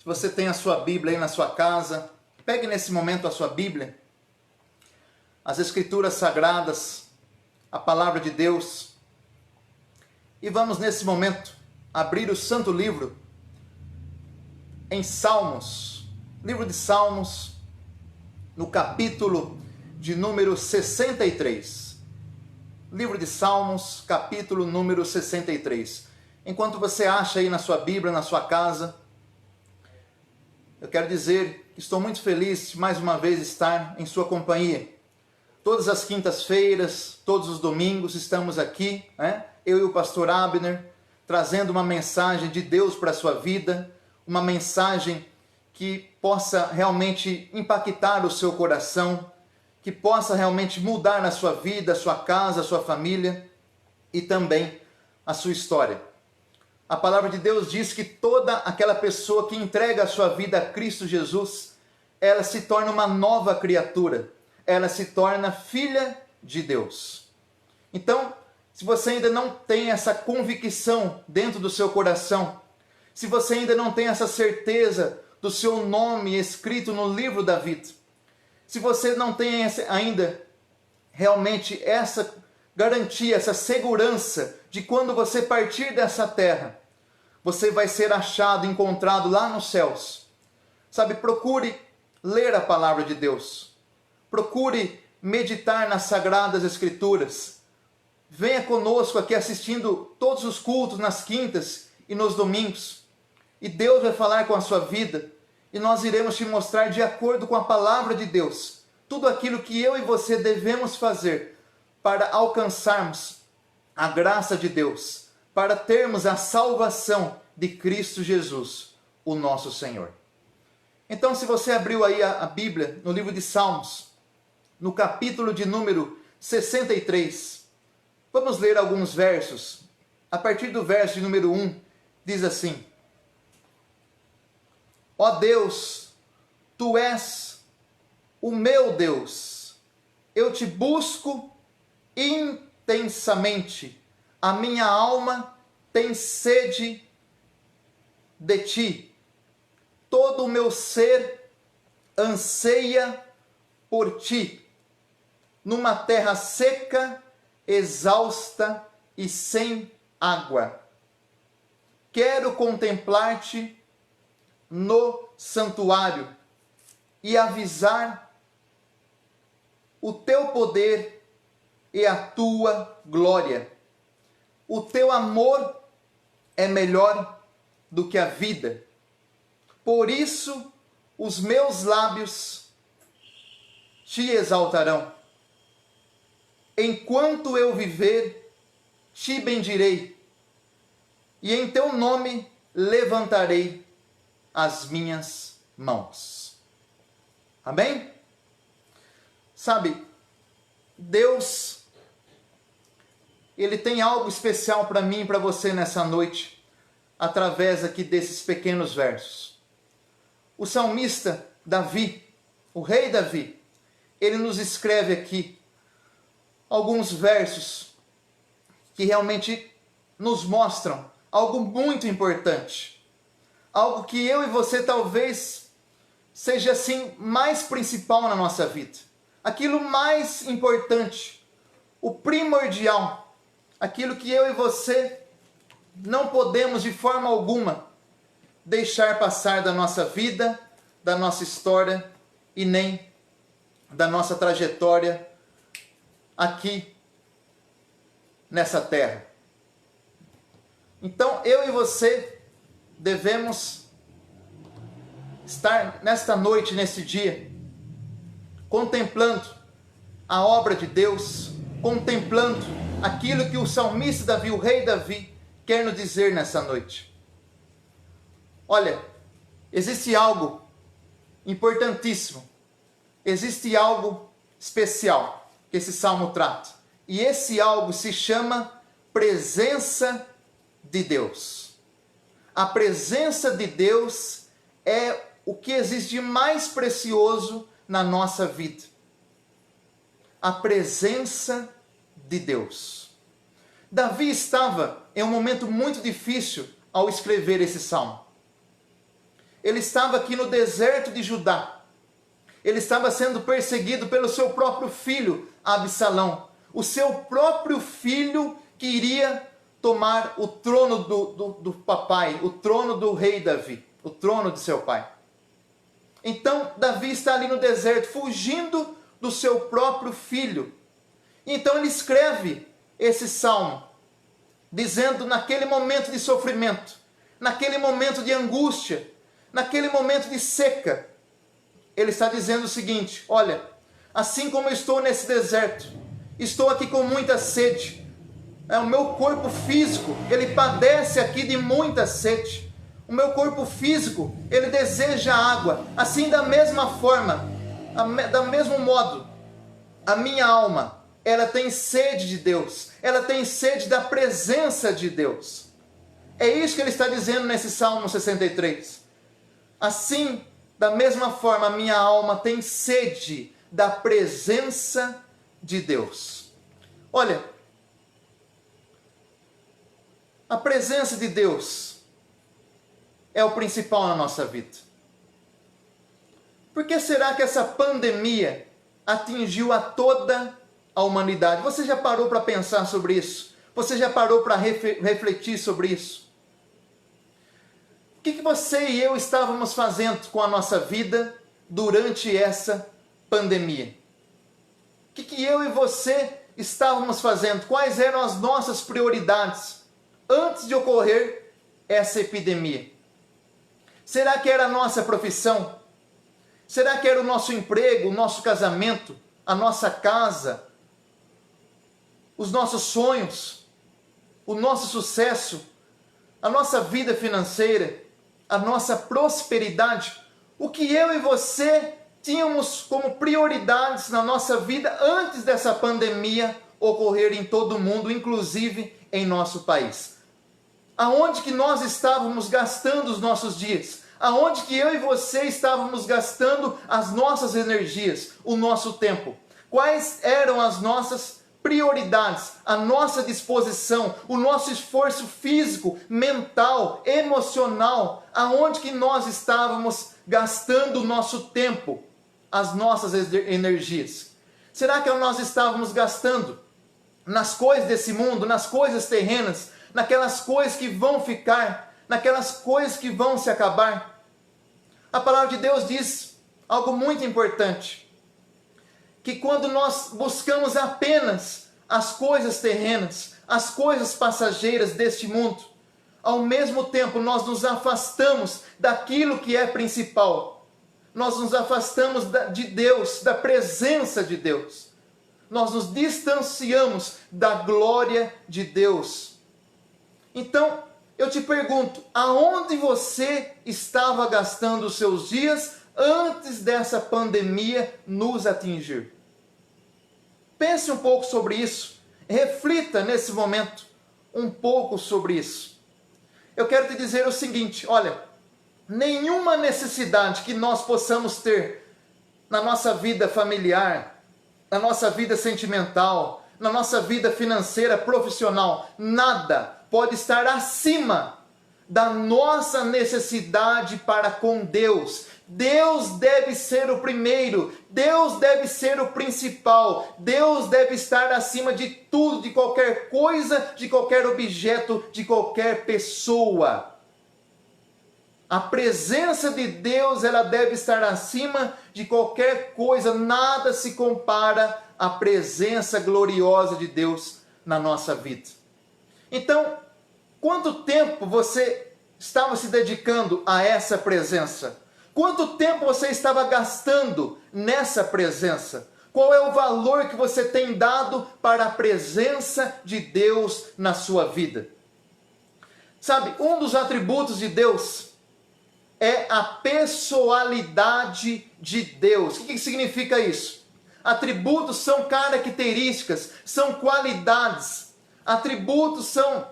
Se você tem a sua Bíblia aí na sua casa, pegue nesse momento a sua Bíblia, as Escrituras Sagradas, a Palavra de Deus, e vamos nesse momento abrir o Santo Livro em Salmos, livro de Salmos, no capítulo de número 63. Livro de Salmos, capítulo número 63. Enquanto você acha aí na sua Bíblia, na sua casa, eu quero dizer que estou muito feliz de mais uma vez estar em sua companhia. Todas as quintas-feiras, todos os domingos, estamos aqui, eu e o pastor Abner, trazendo uma mensagem de Deus para a sua vida, uma mensagem que possa realmente impactar o seu coração, que possa realmente mudar na sua vida, a sua casa, a sua família e também a sua história. A palavra de Deus diz que toda aquela pessoa que entrega a sua vida a Cristo Jesus, ela se torna uma nova criatura, ela se torna filha de Deus. Então, se você ainda não tem essa convicção dentro do seu coração, se você ainda não tem essa certeza do seu nome escrito no livro da vida, se você não tem ainda realmente essa garantia, essa segurança de quando você partir dessa terra, você vai ser achado, encontrado lá nos céus. Sabe, procure ler a palavra de Deus. Procure meditar nas Sagradas Escrituras. Venha conosco aqui assistindo todos os cultos nas quintas e nos domingos. E Deus vai falar com a sua vida. E nós iremos te mostrar, de acordo com a palavra de Deus, tudo aquilo que eu e você devemos fazer para alcançarmos a graça de Deus, para termos a salvação de Cristo Jesus, o nosso Senhor. Então, se você abriu aí a Bíblia, no livro de Salmos, no capítulo de número 63, vamos ler alguns versos. A partir do verso de número 1, diz assim: Ó Deus, Tu és o meu Deus, eu te busco intensamente, a minha alma tem sede de Ti, todo o meu ser anseia por Ti, numa terra seca, exausta e sem água. Quero contemplar-Te no santuário e avisar o Teu poder e a Tua glória. O Teu amor é melhor do que a vida. Por isso os meus lábios Te exaltarão. Enquanto eu viver, Te bendirei, e em Teu nome levantarei as minhas mãos. Amém? Sabe, Deus, Ele tem algo especial para mim e para você nessa noite, através aqui desses pequenos versos. O salmista Davi, o rei Davi, ele nos escreve aqui alguns versos que realmente nos mostram algo muito importante. Algo que eu e você talvez seja assim mais principal na nossa vida. Aquilo mais importante, o primordial, aquilo que eu e você não podemos de forma alguma deixar passar da nossa vida, da nossa história e nem da nossa trajetória aqui nessa terra. Então eu e você devemos estar nesta noite, nesse dia, contemplando a obra de Deus, contemplando aquilo que o salmista Davi, o rei Davi, quer nos dizer nessa noite. Olha, existe algo importantíssimo, existe algo especial que esse salmo trata. E esse algo se chama presença de Deus. A presença de Deus é o que existe de mais precioso na nossa vida. A presença de Deus. Davi estava em um momento muito difícil ao escrever esse salmo. ele estava aqui no deserto de Judá. Ele estava sendo perseguido pelo seu próprio filho, Absalão. O seu próprio filho que iria tomar o trono do papai, o trono do rei Davi, o trono de seu pai. Então, Davi está ali no deserto, fugindo do seu próprio filho. Então ele escreve esse salmo, dizendo naquele momento de sofrimento, naquele momento de angústia, naquele momento de seca, ele está dizendo o seguinte: olha, assim como eu estou nesse deserto, estou aqui com muita sede, o meu corpo físico, ele padece aqui de muita sede, o meu corpo físico, ele deseja água, assim da mesma forma, do mesmo modo, a minha alma, ela tem sede de Deus, ela tem sede da presença de Deus. É isso que ele está dizendo nesse Salmo 63. Assim, da mesma forma, a minha alma tem sede da presença de Deus. Olha, a presença de Deus é o principal na nossa vida. Por que será que essa pandemia atingiu a toda a humanidade? Você já parou para pensar sobre isso? Você já parou para refletir sobre isso? O que você e eu estávamos fazendo com a nossa vida durante essa pandemia? O que eu e você estávamos fazendo? Quais eram as nossas prioridades antes de ocorrer essa epidemia? Será que era a nossa profissão? Será que era o nosso emprego, o nosso casamento, a nossa casa, os nossos sonhos, o nosso sucesso, a nossa vida financeira, a nossa prosperidade? O que eu e você tínhamos como prioridades na nossa vida antes dessa pandemia ocorrer em todo o mundo, inclusive em nosso país? Aonde que nós estávamos gastando os nossos dias? Aonde que eu e você estávamos gastando as nossas energias, o nosso tempo? Quais eram as nossas prioridades, a nossa disposição, o nosso esforço físico, mental, emocional? Aonde que nós estávamos gastando o nosso tempo, as nossas energias? Será que nós estávamos gastando nas coisas desse mundo, nas coisas terrenas, naquelas coisas que vão ficar, naquelas coisas que vão se acabar? A palavra de Deus diz algo muito importante, que quando nós buscamos apenas as coisas terrenas, as coisas passageiras deste mundo, ao mesmo tempo nós nos afastamos daquilo que é principal. Nós nos afastamos de Deus, da presença de Deus. Nós nos distanciamos da glória de Deus. Então, eu te pergunto, aonde você estava gastando os seus dias antes dessa pandemia nos atingir? Pense um pouco sobre isso, reflita nesse momento um pouco sobre isso. Eu quero te dizer o seguinte, olha, nenhuma necessidade que nós possamos ter na nossa vida familiar, na nossa vida sentimental, na nossa vida financeira, profissional, nada pode estar acima da nossa necessidade para com Deus. Deus deve ser o primeiro, Deus deve ser o principal, Deus deve estar acima de tudo, de qualquer coisa, de qualquer objeto, de qualquer pessoa. A presença de Deus, ela deve estar acima de qualquer coisa, nada se compara à presença gloriosa de Deus na nossa vida. Então, quanto tempo você estava se dedicando a essa presença? Quanto tempo você estava gastando nessa presença? Qual é o valor que você tem dado para a presença de Deus na sua vida? Sabe, um dos atributos de Deus é a pessoalidade de Deus. O que significa isso? Atributos são características, são qualidades. Atributos são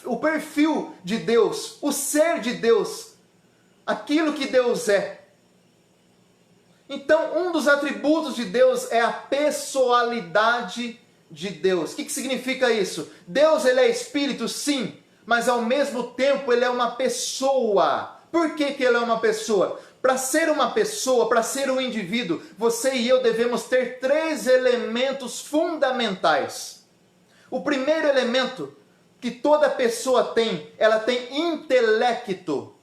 o perfil de Deus, o ser de Deus, aquilo que Deus é. Então, um dos atributos de Deus é a pessoalidade de Deus. O que significa isso? Deus, ele é espírito, sim, mas ao mesmo tempo ele é uma pessoa. Por que que ele é uma pessoa? Para ser uma pessoa, para ser um indivíduo, você e eu devemos ter 3 elementos fundamentais. O primeiro elemento que toda pessoa tem, ela tem intelecto,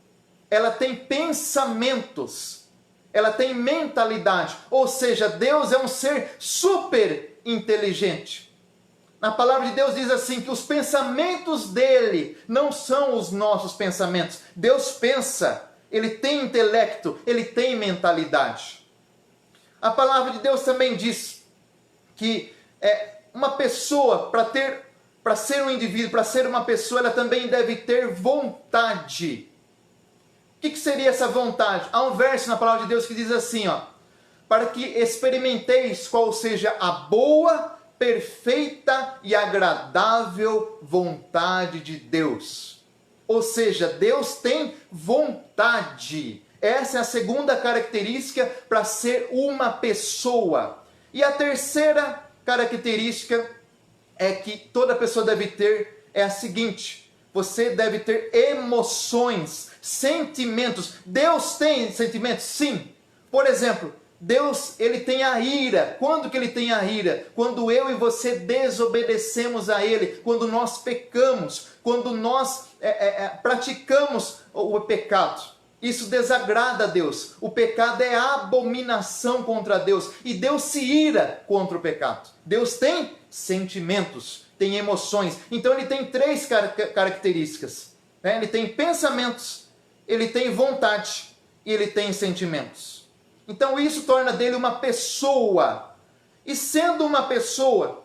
ela tem pensamentos, ela tem mentalidade, ou seja, Deus é um ser super inteligente. Na palavra de Deus diz assim, que os pensamentos dele não são os nossos pensamentos. Deus pensa, ele tem intelecto, ele tem mentalidade. A palavra de Deus também diz que uma pessoa, para ser um indivíduo, para ser uma pessoa, ela também deve ter vontade. O que seria essa vontade? Há um verso na palavra de Deus que diz assim, para que experimenteis qual seja a boa, perfeita e agradável vontade de Deus. Ou seja, Deus tem vontade. Essa é a segunda característica para ser uma pessoa. E a terceira característica é que toda pessoa deve ter é a seguinte: você deve ter emoções, sentimentos. Deus tem sentimentos? Sim. Por exemplo, Deus, ele tem a ira. Quando que ele tem a ira? Quando eu e você desobedecemos a ele, quando nós pecamos, quando nós praticamos o pecado. Isso desagrada a Deus. O pecado é abominação contra Deus. E Deus se ira contra o pecado. Deus tem sentimentos, tem emoções. Então ele tem 3 características. Ele tem pensamentos, ele tem vontade e ele tem sentimentos. Então isso torna dele uma pessoa. E sendo uma pessoa,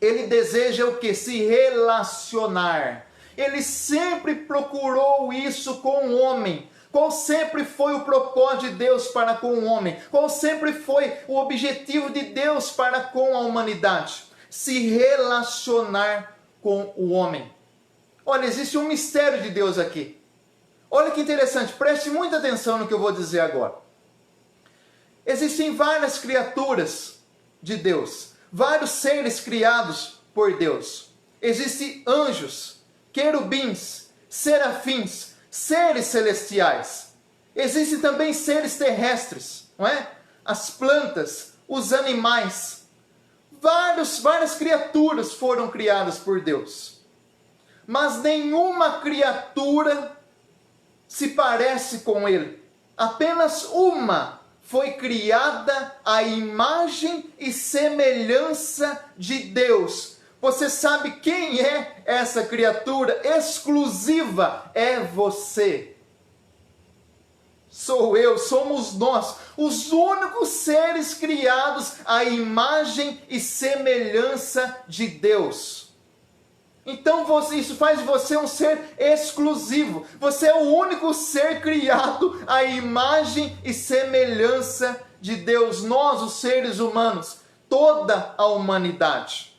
ele deseja o quê? Se relacionar. Ele sempre procurou isso com o homem. Qual sempre foi o propósito de Deus para com o homem? Qual sempre foi o objetivo de Deus para com a humanidade? Se relacionar com o homem. Olha, existe um mistério de Deus aqui. Olha que interessante, preste muita atenção no que eu vou dizer agora. Existem várias criaturas de Deus, vários seres criados por Deus. Existem anjos, querubins, serafins, seres celestiais. Existem também seres terrestres, não é? As plantas, os animais. Várias criaturas foram criadas por Deus. Mas nenhuma criatura se parece com ele. Apenas uma foi criada à imagem e semelhança de Deus. Você sabe quem é essa criatura exclusiva? É você. Sou eu, somos nós, os únicos seres criados à imagem e semelhança de Deus. Então isso faz de você um ser exclusivo. Você é o único ser criado à imagem e semelhança de Deus. Nós, os seres humanos, toda a humanidade.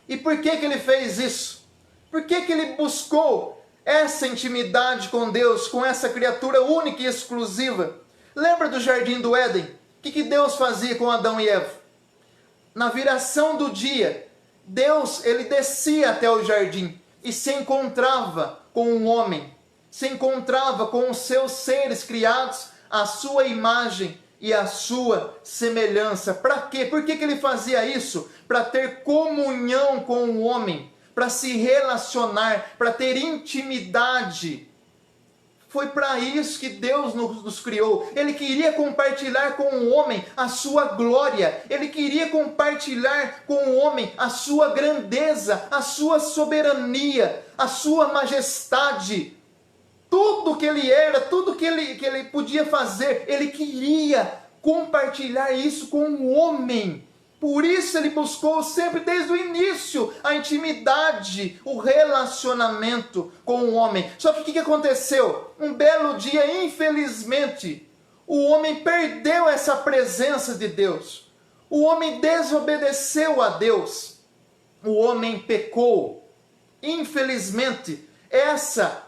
E por que que ele fez isso? Por que que ele buscou essa intimidade com Deus, com essa criatura única e exclusiva? Lembra do Jardim do Éden? O que Deus fazia com Adão e Eva? Na viração do dia, Deus, ele descia até o jardim e se encontrava com um homem, se encontrava com os seus seres criados, à sua imagem e à sua semelhança. Para quê? Por que ele fazia isso? Para ter comunhão com o homem, para se relacionar, para ter intimidade. Foi para isso que Deus nos criou. Ele queria compartilhar com o homem a sua glória. Ele queria compartilhar com o homem a sua grandeza, a sua soberania, a sua majestade. Tudo que ele era, tudo que ele podia fazer, ele queria compartilhar isso com o homem. Por isso ele buscou sempre desde o início a intimidade, o relacionamento com o homem. Só que o que aconteceu? Um belo dia, infelizmente, o homem perdeu essa presença de Deus. O homem desobedeceu a Deus. O homem pecou. Infelizmente, essa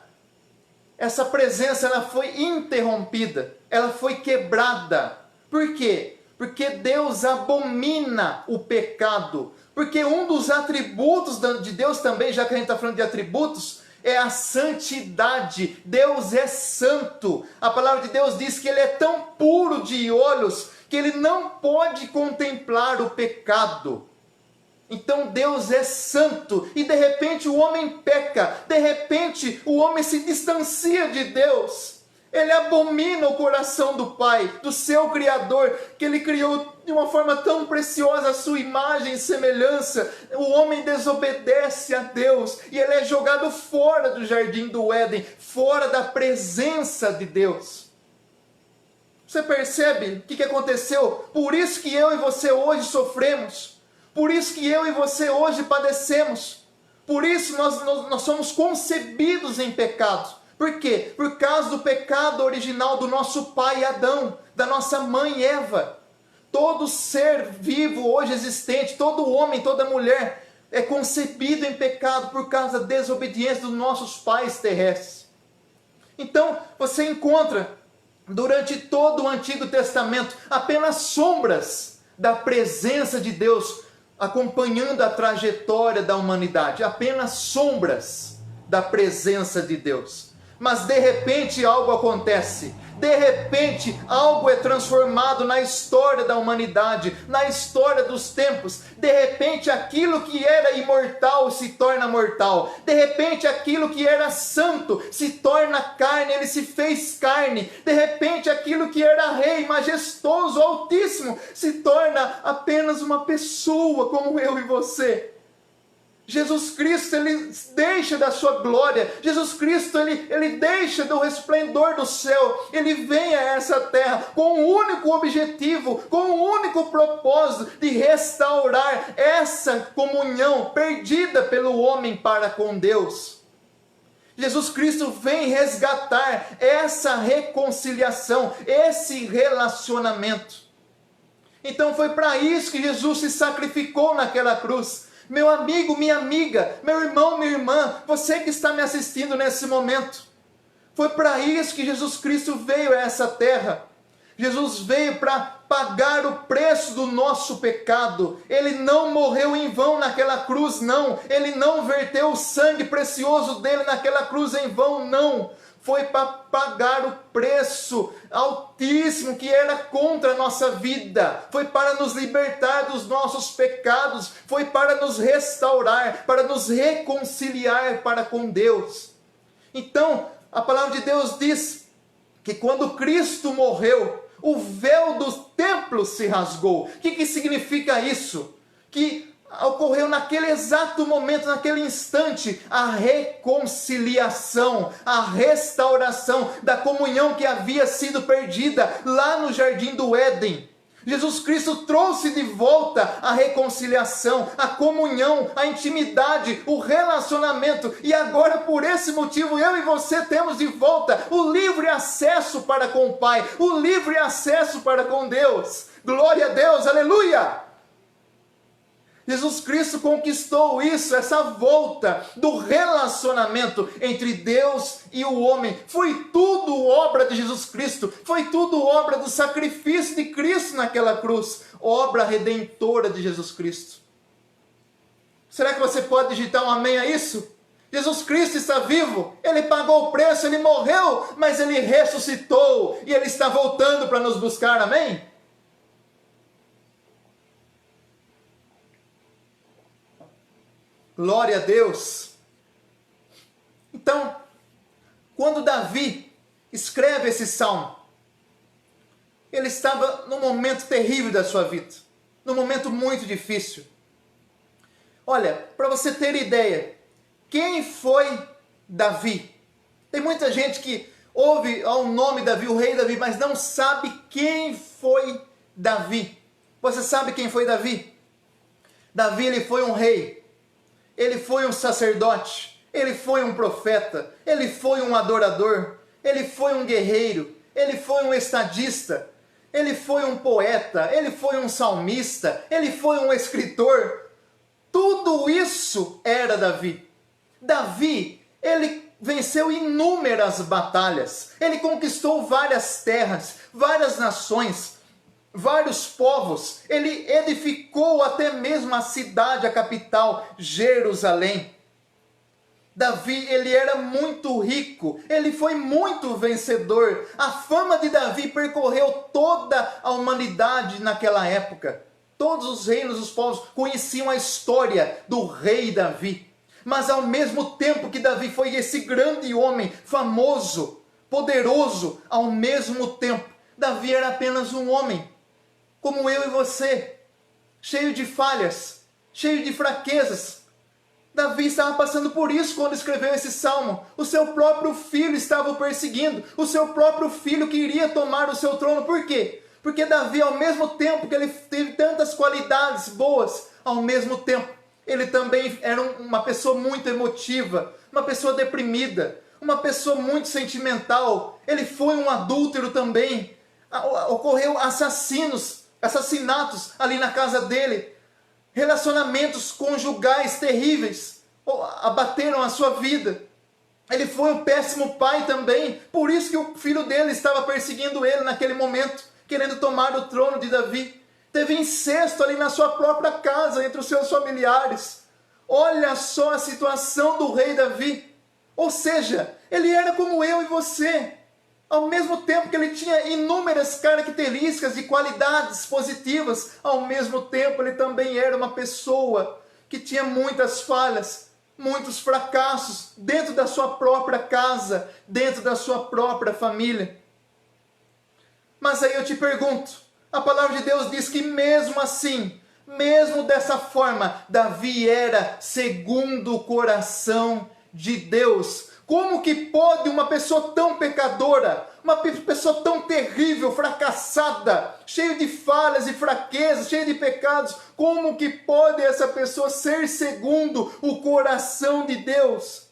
presença ela foi interrompida, ela foi quebrada. Por quê? Porque Deus abomina o pecado. Porque um dos atributos de Deus também, já que a gente está falando de atributos, é a santidade. Deus é santo. A palavra de Deus diz que Ele é tão puro de olhos que Ele não pode contemplar o pecado. Então Deus é santo e de repente o homem peca, de repente o homem se distancia de Deus. Ele abomina o coração do Pai, do seu Criador, que Ele criou de uma forma tão preciosa a sua imagem e semelhança. O homem desobedece a Deus e ele é jogado fora do jardim do Éden, fora da presença de Deus. Você percebe o que aconteceu? Por isso que eu e você hoje sofremos. Por isso que eu e você hoje padecemos. Por isso nós somos concebidos em pecado. Por quê? Por causa do pecado original do nosso pai Adão, da nossa mãe Eva. Todo ser vivo hoje existente, todo homem, toda mulher é concebido em pecado por causa da desobediência dos nossos pais terrestres. Então você encontra durante todo o Antigo Testamento apenas sombras da presença de Deus acompanhando a trajetória da humanidade, apenas sombras da presença de Deus. Mas de repente algo acontece, de repente algo é transformado na história da humanidade, na história dos tempos. De repente aquilo que era imortal se torna mortal, de repente aquilo que era santo se torna carne, ele se fez carne. De repente aquilo que era rei, majestoso, altíssimo, se torna apenas uma pessoa como eu e você. Jesus Cristo, Ele deixa da sua glória, Jesus Cristo, ele deixa do resplendor do céu, Ele vem a essa terra com um único objetivo, com um único propósito de restaurar essa comunhão perdida pelo homem para com Deus. Jesus Cristo vem resgatar essa reconciliação, esse relacionamento. Então foi para isso que Jesus se sacrificou naquela cruz. Meu amigo, minha amiga, meu irmão, minha irmã, você que está me assistindo nesse momento, foi para isso que Jesus Cristo veio a essa terra. Jesus veio para pagar o preço do nosso pecado. Ele não morreu em vão naquela cruz, não. Ele não verteu o sangue precioso dele naquela cruz em vão, não. Foi para pagar o preço altíssimo que era contra a nossa vida. Foi para nos libertar dos nossos pecados. Foi para nos restaurar, para nos reconciliar para com Deus. Então, a palavra de Deus diz que quando Cristo morreu, o véu do templo se rasgou. O que significa isso? Que ocorreu naquele exato momento, naquele instante, a reconciliação, a restauração da comunhão que havia sido perdida lá no jardim do Éden. Jesus Cristo trouxe de volta a reconciliação, a comunhão, a intimidade, o relacionamento. E agora, por esse motivo, eu e você temos de volta o livre acesso para com o Pai, o livre acesso para com Deus. Glória a Deus, aleluia! Jesus Cristo conquistou isso, essa volta do relacionamento entre Deus e o homem. Foi tudo obra de Jesus Cristo, foi tudo obra do sacrifício de Cristo naquela cruz, obra redentora de Jesus Cristo. Será que você pode digitar um amém a isso? Jesus Cristo está vivo, Ele pagou o preço, Ele morreu, mas Ele ressuscitou e Ele está voltando para nos buscar, amém? Glória a Deus. Então, quando Davi escreve esse salmo, ele estava num momento terrível da sua vida, num momento muito difícil. Olha, para você ter ideia, quem foi Davi? Tem muita gente que ouve o nome Davi, o rei Davi, mas não sabe quem foi Davi. Você sabe quem foi Davi? Davi, ele foi um rei. Ele foi um sacerdote, ele foi um profeta, ele foi um adorador, ele foi um guerreiro, ele foi um estadista, ele foi um poeta, ele foi um salmista, ele foi um escritor. Tudo isso era Davi. Davi, ele venceu inúmeras batalhas, ele conquistou várias terras, várias nações, vários povos, ele edificou até mesmo a cidade, a capital, Jerusalém. Davi, ele era muito rico, ele foi muito vencedor. A fama de Davi percorreu toda a humanidade naquela época. Todos os reinos, os povos conheciam a história do rei Davi. Mas ao mesmo tempo que Davi foi esse grande homem, famoso, poderoso, ao mesmo tempo, Davi era apenas um homem, como eu e você, cheio de falhas, cheio de fraquezas. Davi estava passando por isso quando escreveu esse salmo. O seu próprio filho estava o perseguindo. O seu próprio filho queria tomar o seu trono. Por quê? Porque Davi, ao mesmo tempo que ele teve tantas qualidades boas, ao mesmo tempo, ele também era uma pessoa muito emotiva, uma pessoa deprimida, uma pessoa muito sentimental. Ele foi um adúltero também. Ocorreu assassinatos ali na casa dele. Relacionamentos conjugais terríveis abateram a sua vida. Ele foi um péssimo pai também. Por isso que o filho dele estava perseguindo ele naquele momento, querendo tomar o trono de Davi. Teve incesto ali na sua própria casa, entre os seus familiares. Olha só a situação do rei Davi. Ou seja, ele era como eu e você. Ao mesmo tempo que ele tinha inúmeras características e qualidades positivas, ao mesmo tempo ele também era uma pessoa que tinha muitas falhas, muitos fracassos dentro da sua própria casa, dentro da sua própria família. Mas aí eu te pergunto, a palavra de Deus diz que mesmo assim, mesmo dessa forma, Davi era segundo o coração de Deus. Como que pode uma pessoa tão pecadora, uma pessoa tão terrível, fracassada, cheia de falhas e fraquezas, cheia de pecados, como que pode essa pessoa ser segundo o coração de Deus?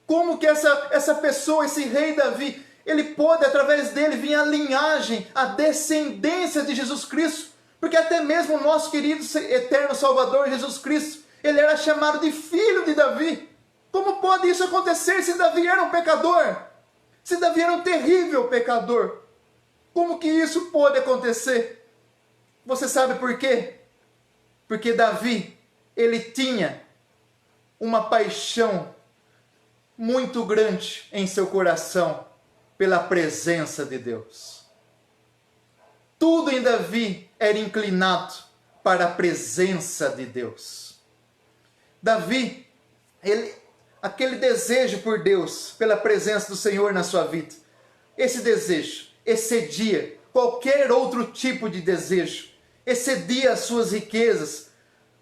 Como que essa pessoa, esse rei Davi, ele pode, através dele, vir a linhagem, a descendência de Jesus Cristo? Porque até mesmo o nosso querido eterno Salvador Jesus Cristo, ele era chamado de filho de Davi. Como pode isso acontecer se Davi era um pecador? Se Davi era um terrível pecador? Como que isso pode acontecer? Você sabe por quê? Porque Davi, ele tinha uma paixão muito grande em seu coração pela presença de Deus. Tudo em Davi era inclinado para a presença de Deus. Davi, aquele desejo por Deus, pela presença do Senhor na sua vida, esse desejo excedia qualquer outro tipo de desejo, excedia as suas riquezas,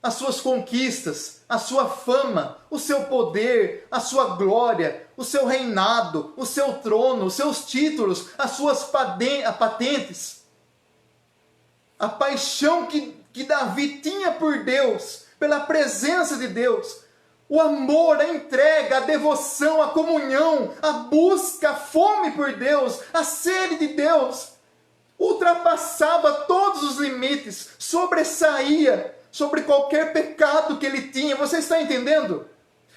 as suas conquistas, a sua fama, o seu poder, a sua glória, o seu reinado, o seu trono, os seus títulos, as suas patentes. A paixão que Davi tinha por Deus, pela presença de Deus, o amor, a entrega, a devoção, a comunhão, a busca, a fome por Deus, a sede de Deus, ultrapassava todos os limites, sobressaía sobre qualquer pecado que ele tinha. Você está entendendo?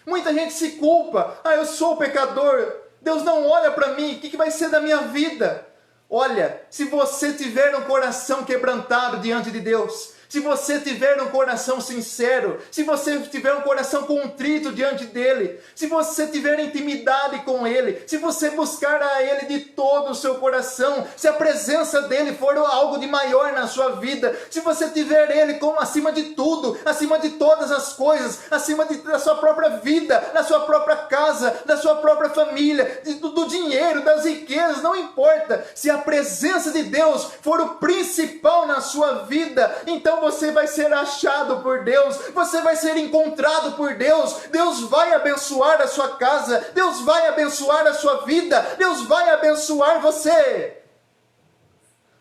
Muita gente se culpa. Eu sou pecador, Deus não olha para mim, o que vai ser da minha vida? Olha, se você tiver um coração quebrantado diante de Deus, se você tiver um coração sincero, se você tiver um coração contrito diante dele, se você tiver intimidade com ele, se você buscar a ele de todo o seu coração, se a presença dele for algo de maior na sua vida, se você tiver ele como acima de tudo, acima de todas as coisas, acima da sua própria vida, da sua própria casa, da sua própria família, do dinheiro, das riquezas, não importa, se a presença de Deus for o principal na sua vida, então você vai ser achado por Deus, você vai ser encontrado por Deus, Deus vai abençoar a sua casa, Deus vai abençoar a sua vida, Deus vai abençoar você,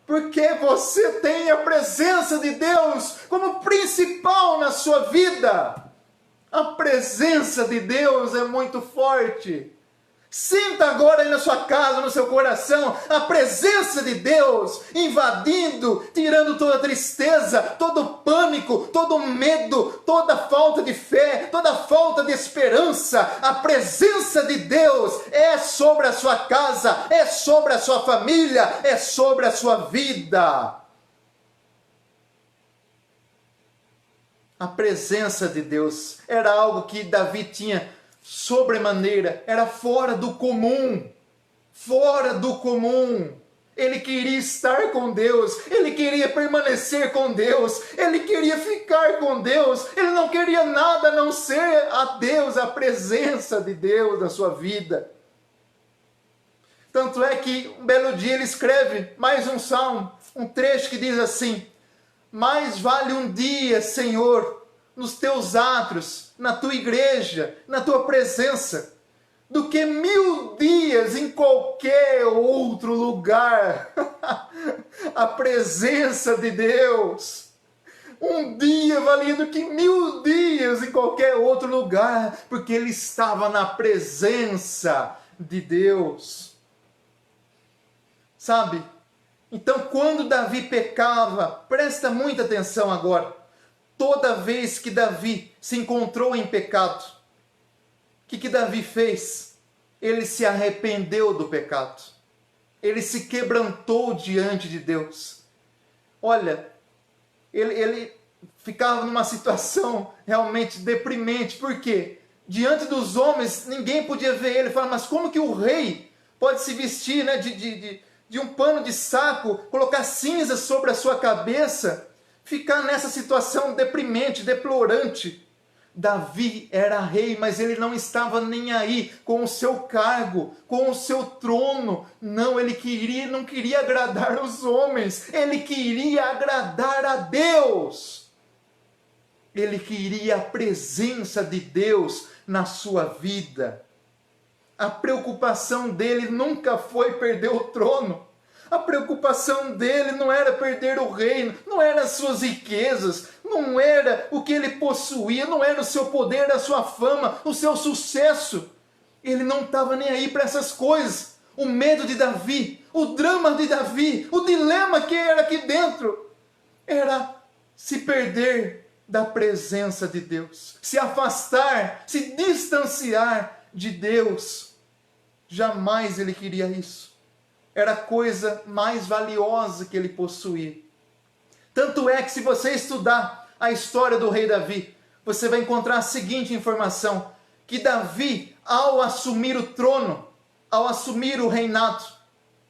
porque você tem a presença de Deus como principal na sua vida. A presença de Deus é muito forte. Sinta agora aí na sua casa, no seu coração, a presença de Deus invadindo, tirando toda a tristeza, todo o pânico, todo o medo, toda a falta de fé, toda a falta de esperança. A presença de Deus é sobre a sua casa, é sobre a sua família, é sobre a sua vida. A presença de Deus era algo que Davi tinha sobremaneira, era fora do comum. Fora do comum. Ele queria estar com Deus, ele queria permanecer com Deus, ele queria ficar com Deus, ele não queria nada a não ser a Deus, a presença de Deus na sua vida. Tanto é que um belo dia ele escreve mais um salmo, um trecho que diz assim: mais vale um dia, Senhor, nos teus átrios, na tua igreja, na tua presença, do que 1000 dias em qualquer outro lugar. A presença de Deus. Um dia valia do que 1000 dias em qualquer outro lugar, porque ele estava na presença de Deus. Sabe? Então, quando Davi pecava, presta muita atenção agora. Toda vez que Davi se encontrou em pecado, o que Davi fez? Ele se arrependeu do pecado. Ele se quebrantou diante de Deus. Olha, ele ficava numa situação realmente deprimente. Por quê? Diante dos homens, ninguém podia ver ele. Fala, mas como que o rei pode se vestir, né, de um pano de saco, colocar cinzas sobre a sua cabeça, ficar nessa situação deprimente, deplorante? Davi era rei, mas ele não estava nem aí com o seu cargo, com o seu trono. Não, não queria agradar os homens, ele queria agradar a Deus. Ele queria a presença de Deus na sua vida. A preocupação dele nunca foi perder o trono. A preocupação dele não era perder o reino, não eram as suas riquezas, não era o que ele possuía, não era o seu poder, a sua fama, o seu sucesso. Ele não estava nem aí para essas coisas. O medo de Davi, o drama de Davi, o dilema que era aqui dentro, era se perder da presença de Deus, se afastar, se distanciar de Deus. Jamais ele queria isso. Era a coisa mais valiosa que ele possuía. Tanto é que, se você estudar a história do rei Davi, você vai encontrar a seguinte informação: que Davi, ao assumir o trono, ao assumir o reinado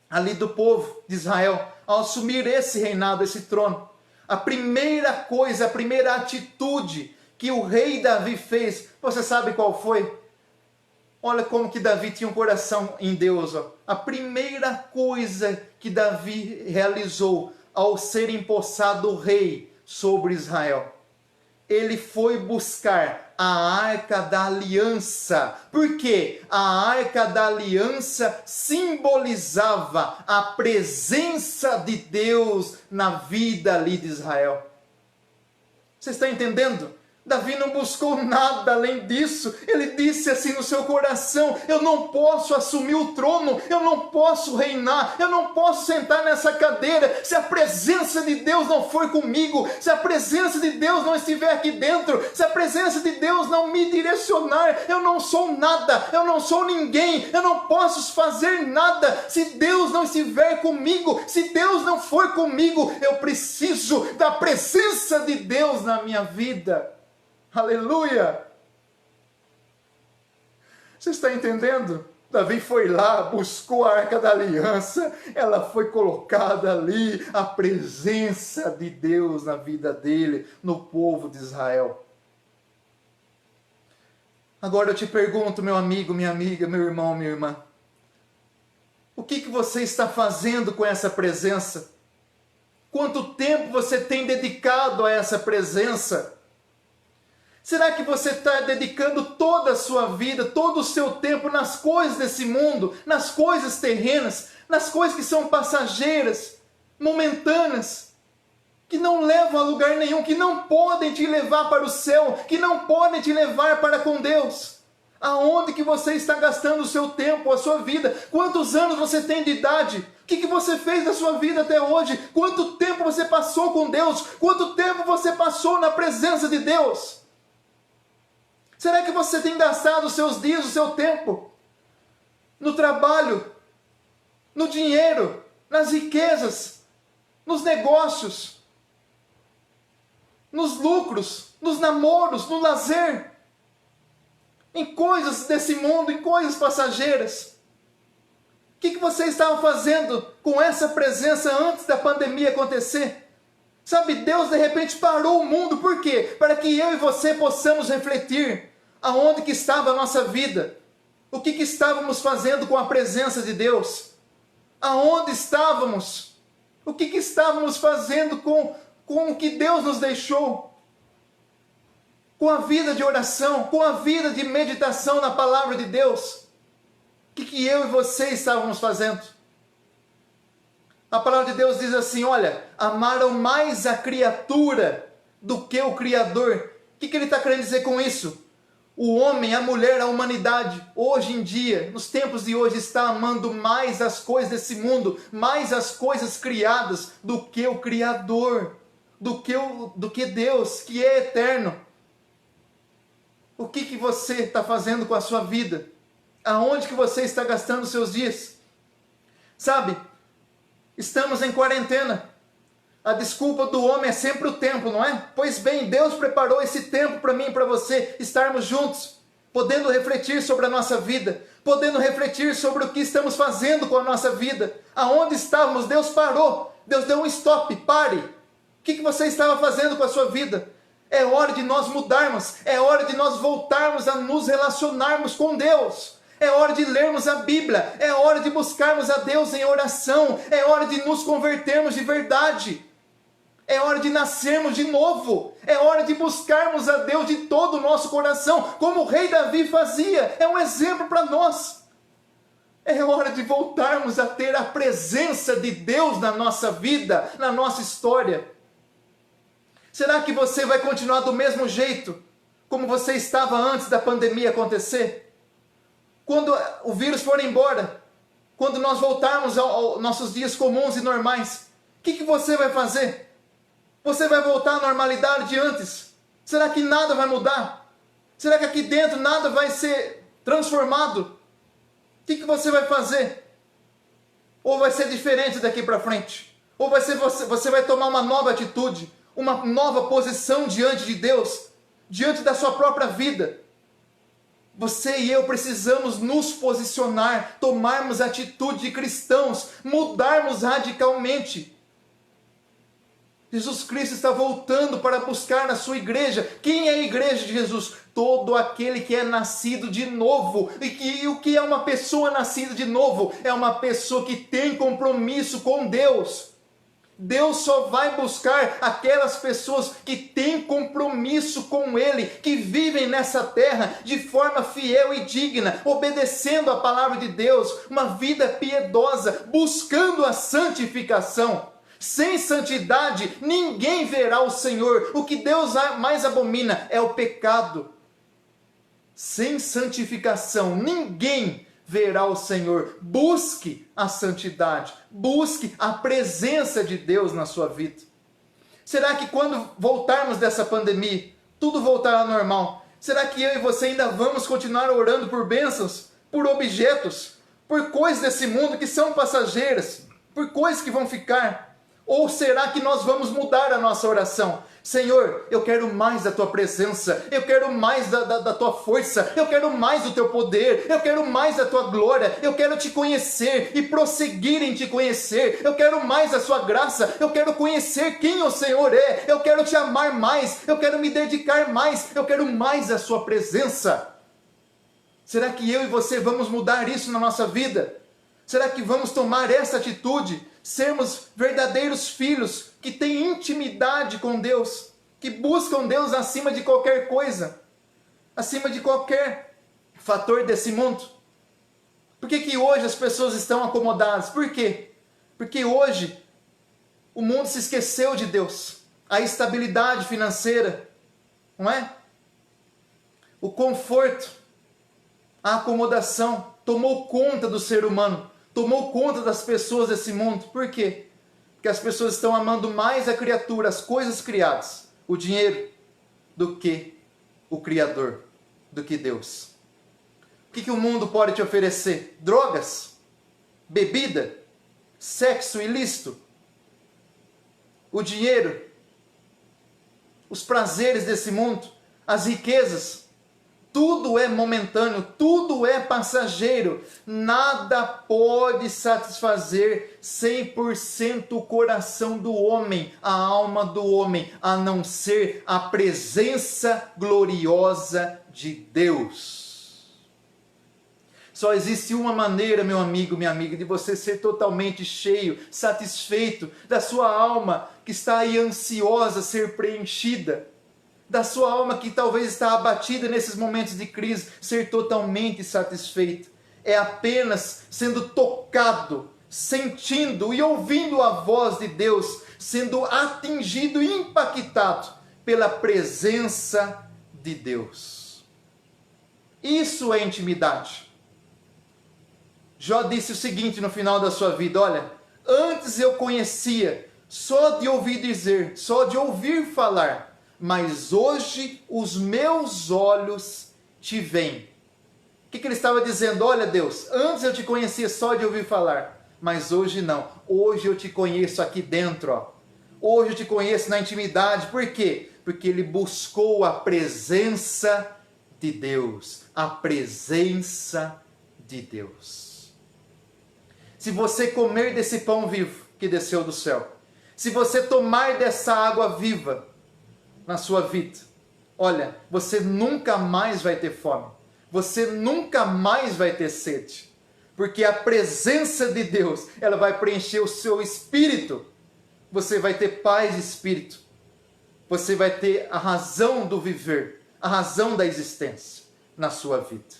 ali do povo de Israel, ao assumir esse reinado, esse trono, a primeira coisa, a primeira atitude que o rei Davi fez, você sabe qual foi? Olha como que Davi tinha um coração em Deus. Ó. A primeira coisa que Davi realizou ao ser empossado rei sobre Israel, ele foi buscar a Arca da Aliança. Por quê? A Arca da Aliança simbolizava a presença de Deus na vida ali de Israel. Você está entendendo? Davi não buscou nada além disso. Ele disse assim no seu coração: eu não posso assumir o trono, eu não posso reinar, eu não posso sentar nessa cadeira se a presença de Deus não for comigo, se a presença de Deus não estiver aqui dentro, se a presença de Deus não me direcionar. Eu não sou nada, eu não sou ninguém, eu não posso fazer nada se Deus não estiver comigo. Se Deus não for comigo, eu preciso da presença de Deus na minha vida. Aleluia! Você está entendendo? Davi foi lá, buscou a Arca da Aliança, ela foi colocada ali, a presença de Deus na vida dele, no povo de Israel. Agora eu te pergunto, meu amigo, minha amiga, meu irmão, minha irmã, o que você está fazendo com essa presença? Quanto tempo você tem dedicado a essa presença? Será que você está dedicando toda a sua vida, todo o seu tempo nas coisas desse mundo, nas coisas terrenas, nas coisas que são passageiras, momentâneas, que não levam a lugar nenhum, que não podem te levar para o céu, que não podem te levar para com Deus? Aonde que você está gastando o seu tempo, a sua vida? Quantos anos você tem de idade? O que você fez da sua vida até hoje? Quanto tempo você passou com Deus? Quanto tempo você passou na presença de Deus? Será que você tem gastado os seus dias, o seu tempo, no trabalho, no dinheiro, nas riquezas, nos negócios, nos lucros, nos namoros, no lazer? em coisas desse mundo, em coisas passageiras. O que você estava fazendo com essa presença antes da pandemia acontecer? Sabe, Deus de repente parou o mundo, por quê? Para que eu e você possamos refletir aonde que estava a nossa vida, o que estávamos fazendo com a presença de Deus, aonde estávamos, o que estávamos fazendo com o que Deus nos deixou, com a vida de oração, com a vida de meditação na palavra de Deus. O que eu e você estávamos fazendo? A palavra de Deus diz assim, olha, amaram mais a criatura do que o Criador. O que ele está querendo dizer com isso? O homem, a mulher, a humanidade, hoje em dia, nos tempos de hoje, está amando mais as coisas desse mundo, mais as coisas criadas do que o Criador, do que Deus, que é eterno. O que você está fazendo com a sua vida? Aonde que você está gastando os seus dias? Sabe, estamos em quarentena. A desculpa do homem é sempre o tempo, não é? Pois bem, Deus preparou esse tempo para mim e para você estarmos juntos, podendo refletir sobre a nossa vida, podendo refletir sobre o que estamos fazendo com a nossa vida. Aonde estávamos, Deus parou, Deus deu um stop, pare. O que você estava fazendo com a sua vida? É hora de nós mudarmos, é hora de nós voltarmos a nos relacionarmos com Deus. É hora de lermos a Bíblia, é hora de buscarmos a Deus em oração, é hora de nos convertermos de verdade. É hora de nascermos de novo. É hora de buscarmos a Deus de todo o nosso coração, como o rei Davi fazia. É um exemplo para nós. É hora de voltarmos a ter a presença de Deus na nossa vida, na nossa história. Será que você vai continuar do mesmo jeito como você estava antes da pandemia acontecer? Quando o vírus for embora, quando nós voltarmos aos nossos dias comuns e normais, o que você vai fazer? Você vai voltar à normalidade de antes? Será que nada vai mudar? Será que aqui dentro nada vai ser transformado? O que você vai fazer? Ou vai ser diferente daqui para frente? Ou você vai tomar uma nova atitude, uma nova posição diante de Deus, diante da sua própria vida? Você e eu precisamos nos posicionar, tomarmos atitude de cristãos, mudarmos radicalmente. Jesus Cristo está voltando para buscar na sua igreja. Quem é a igreja de Jesus? Todo aquele que é nascido de novo. E o que é uma pessoa nascida de novo? É uma pessoa que tem compromisso com Deus. Deus só vai buscar aquelas pessoas que têm compromisso com Ele, que vivem nessa terra de forma fiel e digna, obedecendo a palavra de Deus, uma vida piedosa, buscando a santificação. Sem santidade, ninguém verá o Senhor. O que Deus mais abomina é o pecado. Sem santificação, ninguém verá o Senhor. Busque a santidade. Busque a presença de Deus na sua vida. Será que quando voltarmos dessa pandemia, tudo voltará ao normal? Será que eu e você ainda vamos continuar orando por bênçãos, por objetos, por coisas desse mundo que são passageiras, por coisas que vão ficar? Ou será que nós vamos mudar a nossa oração? Senhor, eu quero mais da Tua presença, eu quero mais da Tua força, eu quero mais do Teu poder, eu quero mais da Tua glória, eu quero Te conhecer e prosseguir em Te conhecer, eu quero mais da Sua graça, eu quero conhecer quem o Senhor é, eu quero Te amar mais, eu quero me dedicar mais, eu quero mais da Sua presença. Será que eu e você vamos mudar isso na nossa vida? Será que vamos tomar essa atitude? Sermos verdadeiros filhos que têm intimidade com Deus, que buscam Deus acima de qualquer coisa, acima de qualquer fator desse mundo. Por que hoje as pessoas estão acomodadas? Por quê? Porque hoje o mundo se esqueceu de Deus, a estabilidade financeira, não é? O conforto, a acomodação tomou conta do ser humano. Tomou conta das pessoas desse mundo. Por quê? Porque as pessoas estão amando mais a criatura, as coisas criadas, o dinheiro, do que o Criador, do que Deus. O que o mundo pode te oferecer? Drogas? Bebida? Sexo ilícito? O dinheiro? Os prazeres desse mundo? As riquezas? tudo é momentâneo, tudo é passageiro. Nada pode satisfazer 100% o coração do homem, a alma do homem, a não ser a presença gloriosa de Deus. Só existe uma maneira, meu amigo, minha amiga, de você ser totalmente cheio, satisfeito da sua alma que está aí ansiosa a ser preenchida, da sua alma que talvez está abatida nesses momentos de crise, ser totalmente satisfeito. É apenas sendo tocado, sentindo e ouvindo a voz de Deus, sendo atingido e impactado pela presença de Deus. Isso é intimidade. Jó disse o seguinte no final da sua vida: olha, antes eu conhecia só de ouvir dizer, só de ouvir falar, mas hoje os meus olhos te veem. O que ele estava dizendo? Olha, Deus, antes eu te conhecia só de ouvir falar, mas hoje não. Hoje eu te conheço aqui dentro, ó. Hoje eu te conheço na intimidade. Por quê? Porque ele buscou a presença de Deus. A presença de Deus. Se você comer desse pão vivo que desceu do céu, se você tomar dessa água viva na sua vida, olha, você nunca mais vai ter fome, você nunca mais vai ter sede, porque a presença de Deus, ela vai preencher o seu espírito, você vai ter paz de espírito, você vai ter a razão do viver, a razão da existência na sua vida.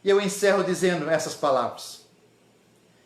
E eu encerro dizendo essas palavras: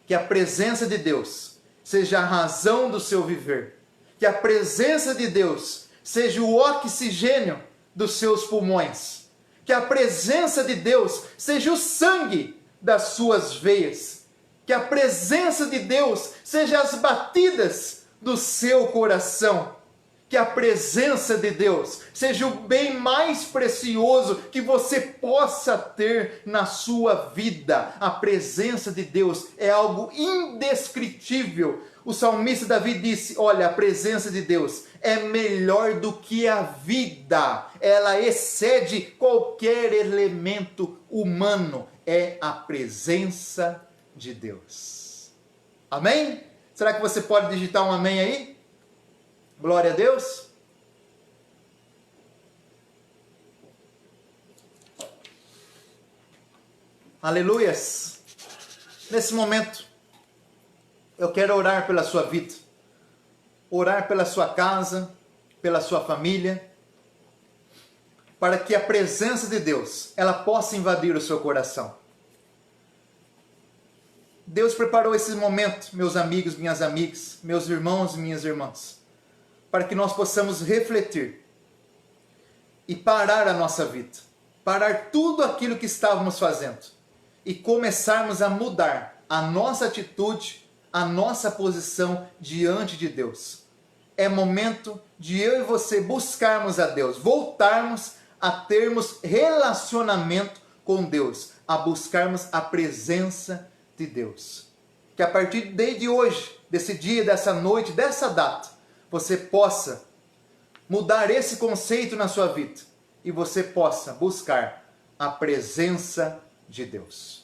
que a presença de Deus seja a razão do seu viver, que a presença de Deus seja o oxigênio dos seus pulmões, que a presença de Deus seja o sangue das suas veias, que a presença de Deus seja as batidas do seu coração, que a presença de Deus seja o bem mais precioso que você possa ter na sua vida. A presença de Deus é algo indescritível. O salmista Davi disse: olha, a presença de Deus é melhor do que a vida. Ela excede qualquer elemento humano. É a presença de Deus. Amém? Será que você pode digitar um amém aí? Glória a Deus. Aleluias. Nesse momento, eu quero orar pela sua vida, orar pela sua casa, pela sua família, para que a presença de Deus, ela possa invadir o seu coração. Deus preparou esse momento, meus amigos, minhas amigas, meus irmãos e minhas irmãs, para que nós possamos refletir e parar a nossa vida, parar tudo aquilo que estávamos fazendo e começarmos a mudar a nossa atitude, a nossa posição diante de Deus. É momento de eu e você buscarmos a Deus, voltarmos a termos relacionamento com Deus, a buscarmos a presença de Deus. Que a partir de hoje, desse dia, dessa noite, dessa data, você possa mudar esse conceito na sua vida e você possa buscar a presença de Deus.